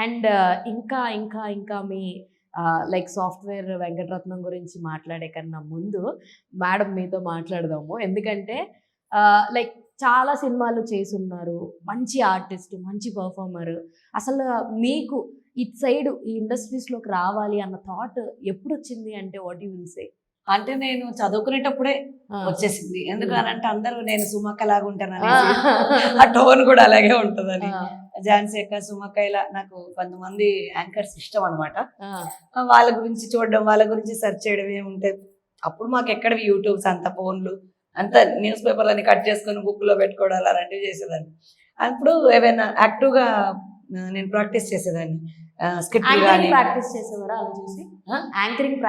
And ఇంకా ఇంకా ఇంకా మీ లైక్ సాఫ్ట్వేర్ వెంకటరత్నం గురించి మాట్లాడే కన్నా ముందు మేడం మీతో మాట్లాడదాము. ఎందుకంటే లైక్ చాలా సినిమాలు చేసున్నారు, మంచి ఆర్టిస్ట్, మంచి పర్ఫార్మర్. అసలు మీకు ఇటు సైడ్ ఈ ఇండస్ట్రీస్లోకి రావాలి అన్న థాట్ ఎప్పుడు వచ్చింది అంటే వాట్ యూ విల్ సే? అంటే నేను చదువుకునేటప్పుడే వచ్చేసింది. ఎందుకనంటే అందరూ నేను సుమక్క లాగా ఉంటానని, ఆ టోన్ కూడా అలాగే ఉంటుందని. ఝాన్సీ అక్క, సుమక్క ఇలా నాకు కొంతమంది యాంకర్స్ ఇష్టం అనమాట. వాళ్ళ గురించి చూడడం, వాళ్ళ గురించి సెర్చ్ చేయడం ఏముంటే అప్పుడు మాకు ఎక్కడ యూట్యూబ్స్, అంత ఫోన్లు, అంత న్యూస్ పేపర్లని కట్ చేసుకొని బుక్ లో పెట్టుకోవడాలు అలాంటివి చేసేదాన్ని. అప్పుడు ఏవైనా యాక్టివ్గా నేను ప్రాక్టీస్ చేసేదాన్ని. స్కిట్లు కానీ ప్రాక్టీస్ చేసేవారా అలా చూసి? యాంకరింగ్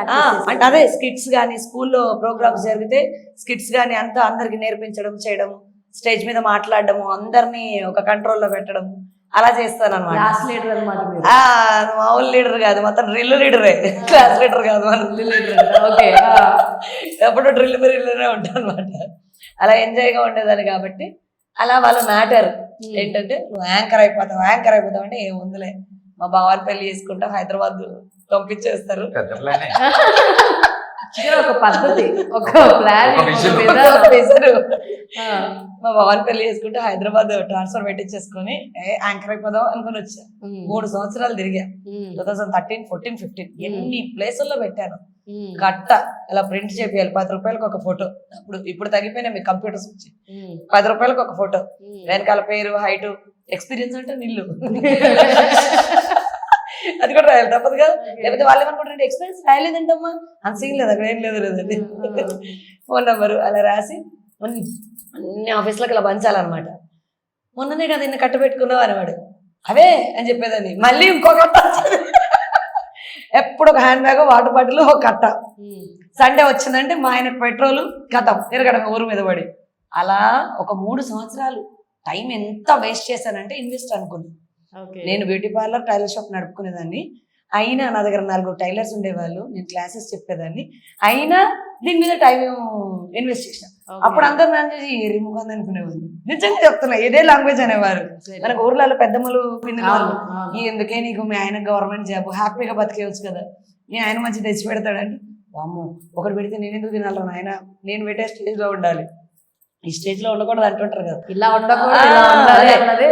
అంటే అదే స్కిట్స్ కానీ స్కూల్లో ప్రోగ్రామ్స్ జరిగితే స్కిట్స్ కానీ అంతా అందరికి నేర్పించడం, చేయడం, స్టేజ్ మీద మాట్లాడడము, అందరినీ ఒక కంట్రోల్లో పెట్టడం అలా చేస్తాను అనమాట. క్లాస్ లీడర్ అనమాట. మామూలు లీడర్ కాదు, మొత్తం డ్రిల్ లీడరే, క్లాస్ లీడర్ కాదు, ఎప్పుడు డ్రిల్ లీడరే ఉంటాను అనమాట. అలా ఎంజాయ్గా ఉండేదాన్ని కాబట్టి అలా వాళ్ళ మ్యాటర్ ఏంటంటే నువ్వు యాంకర్ అయిపోతావు అంటే ఏముందిలే, మా బావాని పెళ్లి చేసుకుంటా హైదరాబాద్ పంపించేస్తారు. ఒక పద్ధతి, ఒక ప్లాన్. మా బావాని పెళ్లి చేసుకుంటే హైదరాబాద్ ట్రాన్స్ఫర్ పెట్టించేసుకుని యాంకర్ అయిపోదాం అనుకుని వచ్చా. 3 సంవత్సరాలు తిరిగా. 2013, 14, 15 ఎన్ని ప్లేసుల్లో పెట్టాను. కట్ట ఇలా ప్రింట్ చేపియాలి, 10 రూపాయలకు ఒక ఫోటో. ఇప్పుడు తగ్గిపోయినా మీ కంప్యూటర్స్ వచ్చి 10 రూపాయలకు ఒక ఫోటో, వెనకాల పేరు, హైట్, ఎక్స్పీరియన్స్ అంటే నిల్లు అది కూడా రాయాలి తప్పదుగా. లేకపోతే వాళ్ళు ఏమనుకుంటారంటే ఎక్స్పీరియన్స్ రాయలేదంటమ్మా, అంత సీన్ లేదు, అక్కడ ఏం లేదండి. ఫోన్ నెంబరు అలా రాసి అన్ని ఆఫీస్లోకి ఇలా పంచాలన్నమాట. మొన్ననే కదా ఇన్ని కట్టబెట్టుకున్నావు అనేవాడు, అవే అని చెప్పేదాన్ని. మళ్ళీ ఇంకో కట్ట, ఎప్పుడు ఒక హ్యాండ్ బ్యాగ్, వాటర్ బాటిల్, ఒక కట్ట. సండే వచ్చిందంటే మా ఆయన పెట్రోలు కథం తిరగడం ఊరు మీద పడి. అలా ఒక 3 సంవత్సరాలు టైం ఎంత వేస్ట్ చేశానంటే ఇన్వెస్ట్ అనుకున్నాను. నేను బ్యూటీ పార్లర్, టైలర్ షాప్ నడుపుకునేదాన్ని. అయినా నా దగ్గర 4 టైలర్స్ ఉండేవాళ్ళు, నేను క్లాసెస్ చెప్పేదాన్ని. అయినా దీని మీద టైం ఇన్వెస్ట్ చేసిన. అప్పుడు అందరు నన్ను చూసి రిముఖం అనుకునేవాళ్ళు. నిజంగా చెప్తున్నా, ఇదే లాంగ్వేజ్ అనేవారు. మనకు ఊర్లలో పెద్దమ్మలు, పిన్నలు, ఎందుకే నీకు మీ ఆయన గవర్నమెంట్ జాబ్, హ్యాపీగా బతికేయచ్చు కదా, మీ ఆయన మంచి తెచ్చి పెడతాడంటే, వామ్మో ఒకటి పెడితే నేను ఎందుకు తినాలి నాయన, నేను పెట్టే స్టేజ్ లో ఉండాలి, ఈ స్టేజ్ లో ఉండకూడదు అంటుంటారు కదా, ఇలా ఉండకూడదు.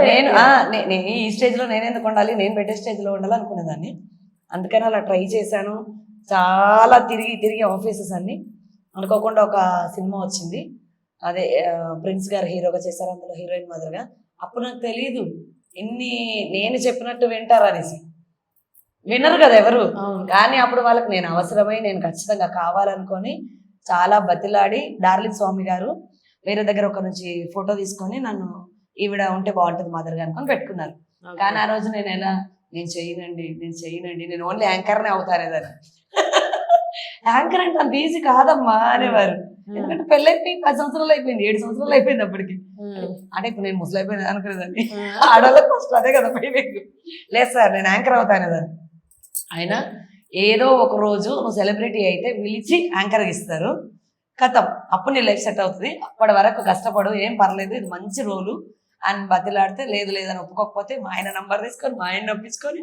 నేను ఈ స్టేజ్ లో నేను ఎందుకు ఉండాలి, నేను పెట్టే స్టేజ్ లో ఉండాలి అనుకునేదాన్ని. అందుకని అలా ట్రై చేశాను. చాలా తిరిగి ఆఫీసెస్ అన్ని. అనుకోకుండా ఒక సినిమా వచ్చింది, అదే ప్రిన్స్ గారు హీరోగా చేశారు, అందులో హీరోయిన్ మాదిరిగా. అప్పుడు నాకు తెలియదు నేను చెప్పినట్టు వింటారనేసి. వినరు కదా ఎవరు. కానీ అప్పుడు వాళ్ళకి నేను అవసరమై, నేను ఖచ్చితంగా కావాలనుకొని చాలా బతిలాడి, డార్లింగ్ స్వామి గారు వేరే దగ్గర ఒక నుంచి ఫోటో తీసుకొని నన్ను ఈవిడ ఉంటే బాగుంటుంది మాదిరిగా అనుకొని పెట్టుకున్నారు. కానీ ఆ రోజు నేను చేయనండి, నేను ఓన్లీ యాంకర్నే అవుతానేదాన్ని. యాంకర్ అంటే అంత ఈజీ కాదమ్మా అనేవారు. ఎందుకంటే పెళ్ళైపోయి 10 సంవత్సరాలు అయిపోయింది, 7 సంవత్సరాలు అయిపోయింది అప్పటికి. అంటే ఇప్పుడు నేను ముసలి అయిపోయింది అనుకునేదాన్ని. ఆడవాళ్ళకి ఫస్ట్ అదే కదా మీకు. లేదు సార్ నేను యాంకర్ అవుతానేదాన్ని. అయినా ఏదో ఒక రోజు నువ్వు సెలబ్రిటీ అయితే పిలిచి యాంకర్కి ఇస్తారు, కథం, అప్పుడు నీ లైఫ్ సెట్ అవుతుంది. అప్పటి వరకు కష్టపడు, ఏం పర్లేదు, ఇది మంచి రోలు అని బతిలాడితే లేదని ఒప్పుకోకపోతే మా ఆయన నంబర్ తీసుకొని మా ఆయన నొప్పించుకొని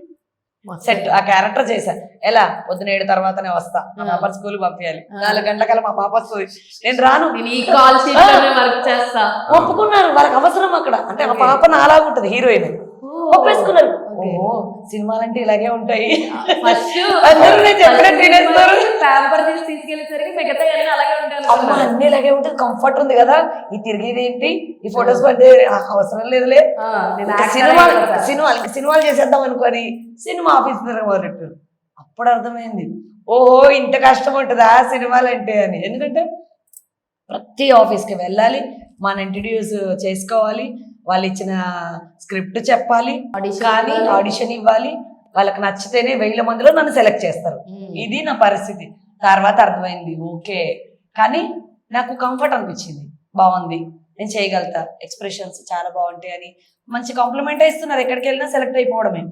సెట్ ఆ క్యారెక్టర్ చేశాను. ఎలా పొద్దున 7 తర్వాతనే వస్తా, మా పాప స్కూల్ పంపించాలి, 4 గంటలకల్లా మా పాప వస్తుంది, నేను రాను, ఒప్పుకున్నారు. వాళ్ళకి అవసరం అక్కడ. అంటే ఆ పాప నాలాగుంటది హీరోయిన్, ఒప్పేసుకున్నారు. ఓహో సినిమాలంటే ఇలాగే ఉంటాయి, అమ్మ అన్ని ఇలాగే ఉంటుంది, కంఫర్ట్ ఉంది కదా, ఈ తిరిగేది ఏంటి, ఈ ఫొటోస్ పడితే అవసరం లేదులే, సినిమాలు చేసేద్దాం అనుకోని సినిమా ఆఫీస్ మొదలెట్టారు. అప్పుడు అర్థమైంది, ఓహో ఇంత కష్టం ఉంటుందా సినిమాలు అంటే అని. ఎందుకంటే ప్రతి ఆఫీస్కి వెళ్ళాలి, మన ఇంట్రడ్యూస్ చేసుకోవాలి, వాళ్ళు ఇచ్చిన స్క్రిప్ట్ చెప్పాలి, కానీ ఆడిషన్ ఇవ్వాలి, వాళ్ళకి నచ్చితేనే 1000 మందిలో నన్ను సెలెక్ట్ చేస్తారు. ఇది నా పరిస్థితి. తర్వాత అర్థమైంది, ఓకే, కానీ నాకు కంఫర్ట్ అనిపించింది, బాగుంది, నేను చేయగలుగుతా, ఎక్స్ప్రెషన్స్ చాలా బాగుంటాయి అని మంచి కాంప్లిమెంట్ ఇస్తున్నారు. ఎక్కడికి వెళ్ళినా సెలెక్ట్ అయిపోవడమే.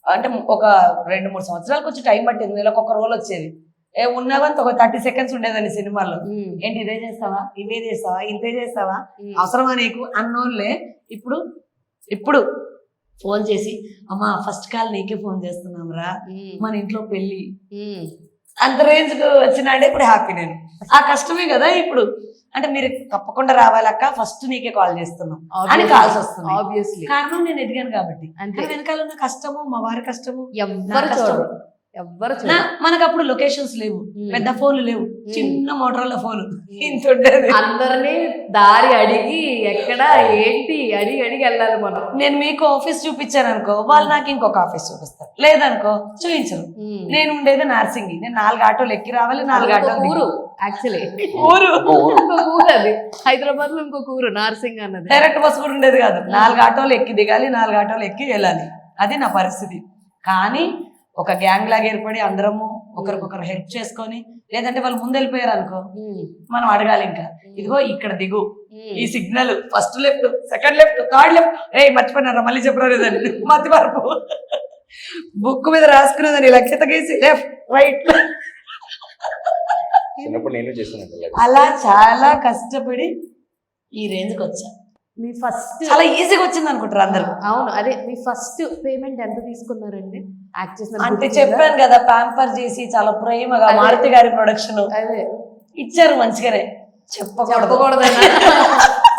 అంటే ఒక 2-3 సంవత్సరాలకు వచ్చి టైం పట్టింది. నెలకు ఒక రోల్ వచ్చేది. ఉన్నవంత ఒక 30 సెకండ్స్ ఉండేదాన్ని సినిమాల్లో. ఏంటి ఇదే చేస్తావా, ఇవే చేస్తావా, ఇంతే చేస్తావా, అవసరమా నీకు అన్నోళ్ళే ఇప్పుడు ఫోన్ చేసి అమ్మా ఫస్ట్ కాల్ నీకే ఫోన్ చేస్తున్నాం రా, మన ఇంట్లో పెళ్లి, అంత రేంజ్ కు వచ్చినాడే ఇప్పుడు హ్యాపీ. నేను ఆ కష్టమే కదా ఇప్పుడు, అంటే మీరు తప్పకుండా రావాలక్క ఫస్ట్ నీకే కాల్ చేస్తున్నాం అని కాల్స్ వస్తుంది. ఆబ్వియస్లీ కారణం నేను ఎదిగాను కాబట్టి. అంతే. వెనకాల ఉన్న కష్టము, మా వారి కష్టము, ఎవ్వరు చూడరు, ఎవ్వరు చూడరు. మనకు అప్పుడు లొకేషన్స్ లేవు, పెద్ద ఫోన్లు లేవు, చిన్న మోటరోలా ఫోన్ ఇంత ఉండేది. అందరినీ దారి అడిగి ఎక్కడ ఏంటి అడిగి అడిగి వెళ్ళాలి మనం. నేను మీకు ఆఫీస్ చూపించాను అనుకో, వాళ్ళు నాకు ఇంకొక ఆఫీస్ చూపిస్తారు, లేదనుకో చూపించరు. నేను ఉండేది నార్సింగి, నేను 4 ఆటోలు ఎక్కి రావాలి, 4 ఆటోలు ఊరు యాక్చువల్లీ ఊరు ఇంకొక ఊరు అది, హైదరాబాద్ లో ఇంకొక ఊరు నార్సింగ్ అన్నది. డైరెక్ట్ బస్ కూడా ఉండేది కాదు, 4 ఆటోలు ఎక్కి దిగాలి, 4 ఆటోలు ఎక్కి వెళ్ళాలి. అది నా పరిస్థితి. కానీ ఒక గ్యాంగ్ లాగా ఏర్పడి అందరము ఒకరికొకరు హెల్ప్ చేసుకొని, లేదంటే వాళ్ళు ముందు వెళ్ళిపోయారు అనుకో మనం అడగాలి ఇంకా, ఇదిగో ఇక్కడ దిగు, ఈ signal first left, second left, third left, మర్చిపోయినారా మళ్ళీ చెప్పలేదని మతి వరకు బుక్ మీద రాసుకునేదని లక్ష్యత గీసి లెఫ్ట్ రైట్. చిన్నప్పుడు నేను చేస్తున్నాను. అలా చాలా కష్టపడి ఈ రేంజ్కి వచ్చా. మీ ఫస్ట్ చాలా ఈజీగా వచ్చింది అనుకుంటారు అందరు. అవును, అదే మీ ఫస్ట్ పేమెంట్ ఎంత తీసుకున్నారండి యాక్ట్ చేసిన? అంటే చెప్పాను కదా, ప్యాంపర్ చేసి చాలా ప్రేమగా మారుతి గారి ప్రొడక్షన్ అదే ఇచ్చారు మంచిగానే, చెప్పకూడదనా?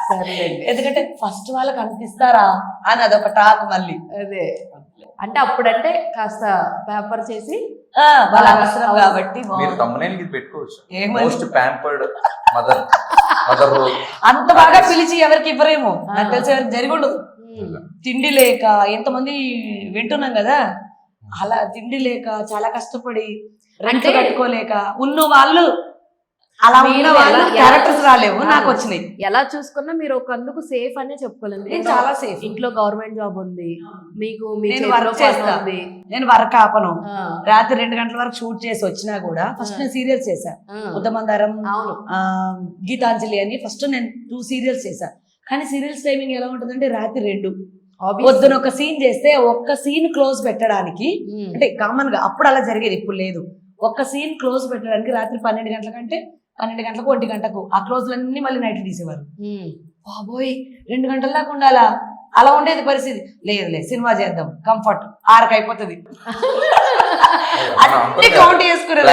సరేలేండి. ఎందుకంటే ఫస్ట్ వాళ్ళకి అనిపిస్తారా అని అదొక టాక్ మళ్ళీ. అదే అంటే అప్పుడంటే కాస్త పేపర్ చేసి వాళ్ళ అవసరం కాబట్టి మీరు thumbnail కి పెట్టుకోవచ్చు, ఏమని? Most pampered mother role. అంత బాగా పిలిచి ఎవరికి ఇవ్వరేమో నాకు తెలిసి, ఎవరికి జరిగి ఉండదు. తిండి లేక ఎంతమంది వింటున్నాం కదా, అలా తిండి లేక చాలా కష్టపడి రెంట్ కట్టుకోలేక ఉన్న వాళ్ళు, అలా ఉన్న వాళ్ళు క్యారెక్టర్స్ రాలేవు, నాకు వచ్చినాయి. ఎలా చూసుకున్నా మీరు ఒక అందుకు సేఫ్ అనే చెప్పుకోలేదు. నేను చాలా సేఫ్. ఇంట్లో గవర్నమెంట్ జాబ్ ఉంది మీకు, నేను వర్క్ చేస్తా, నేను వర్క్ ఆపను. రాత్రి 2 గంటల వరకు షూట్ చేసి వచ్చినా కూడా ఫస్ట్ నేను సీరియల్స్ చేశా, ఉత్తమందారం, అవును, గీతాంజలి అని ఫస్ట్ నేను 2 సీరియల్స్ చేశా. కానీ సీరియల్స్ టైమింగ్ ఎలా ఉంటుందంటే రాత్రి 2 పొద్దున ఒక సీన్ చేస్తే ఒక్క సీన్ క్లోజ్ పెట్టడానికి, అంటే కామన్ గా అప్పుడు అలా జరిగేది, ఇప్పుడు లేదు. ఒక్క సీన్ క్లోజ్ పెట్టడానికి రాత్రి 12 గంటల కంటే 12 గంటలకు 1 గంటకు ఆ క్లోజ్లన్నీ మళ్ళీ నైట్లు తీసేవారు. బాబోయ్ 2 గంటల దాకా ఉండాలా, అలా ఉండేది పరిస్థితి. లేదు సినిమా చేద్దాం, కంఫర్ట్ 6కి అయిపోతుంది, అన్ని కౌంట్ చేసుకునేది.